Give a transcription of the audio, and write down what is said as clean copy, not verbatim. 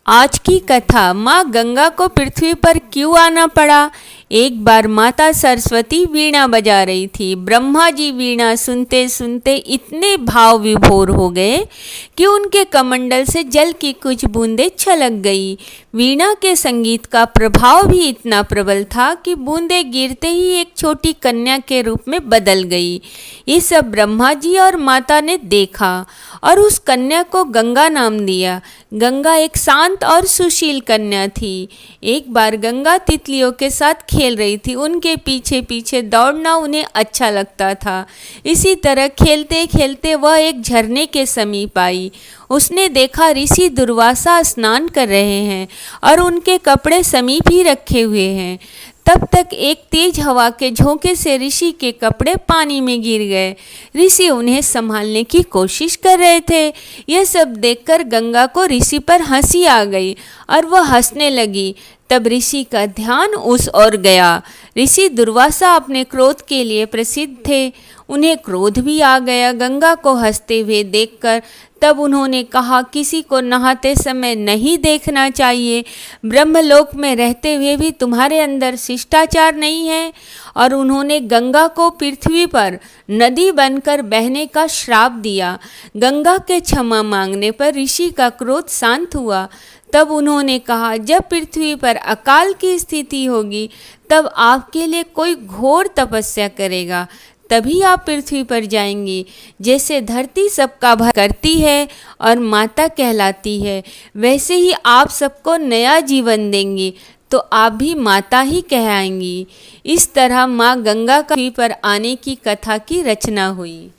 आज की कथा माँ गंगा को पृथ्वी पर क्यों आना पड़ा। एक बार माता सरस्वती वीणा बजा रही थी। ब्रह्मा जी वीणा सुनते सुनते इतने भाव विभोर हो गए कि उनके कमंडल से जल की कुछ बूंदें छलक गई। वीणा के संगीत का प्रभाव भी इतना प्रबल था कि बूंदें गिरते ही एक छोटी कन्या के रूप में बदल गई। ये सब ब्रह्मा जी और माता ने देखा और उस कन्या को गंगा नाम दिया। गंगा एक शांत और सुशील कन्या थी। एक बार गंगा तितलियों के साथ खेल रही थी। उनके पीछे पीछे दौड़ना उन्हें अच्छा लगता था। इसी तरह खेलते खेलते वह एक झरने के समीप आई। उसने देखा ऋषि दुर्वासा स्नान कर रहे हैं और उनके कपड़े समीप ही रखे हुए हैं। तब तक एक तेज हवा के झोंके से ऋषि के कपड़े पानी में गिर गए। ऋषि उन्हें संभालने की कोशिश कर रहे थे। यह सब देखकर गंगा को ऋषि पर हंसी आ गई और वह हंसने लगी। तब ऋषि का ध्यान उस ओर गया। ऋषि दुर्वासा अपने क्रोध के लिए प्रसिद्ध थे। उन्हें क्रोध भी आ गया गंगा को हंसते हुए देखकर। तब उन्होंने कहा, किसी को नहाते समय नहीं देखना चाहिए। ब्रह्मलोक में रहते हुए भी तुम्हारे अंदर शिष्टाचार नहीं है। और उन्होंने गंगा को पृथ्वी पर नदी बनकर बहने का श्राप दिया। गंगा के क्षमा मांगने पर ऋषि का क्रोध शांत हुआ। तब उन्होंने कहा, जब पृथ्वी पर अकाल की स्थिति होगी तब आपके लिए कोई घोर तपस्या करेगा, तभी आप पृथ्वी पर जाएंगी। जैसे धरती सबका भर करती है और माता कहलाती है, वैसे ही आप सबको नया जीवन देंगी तो आप भी माता ही कहलाएंगी। इस तरह माँ गंगा का पृथ्वी पर आने की कथा की रचना हुई।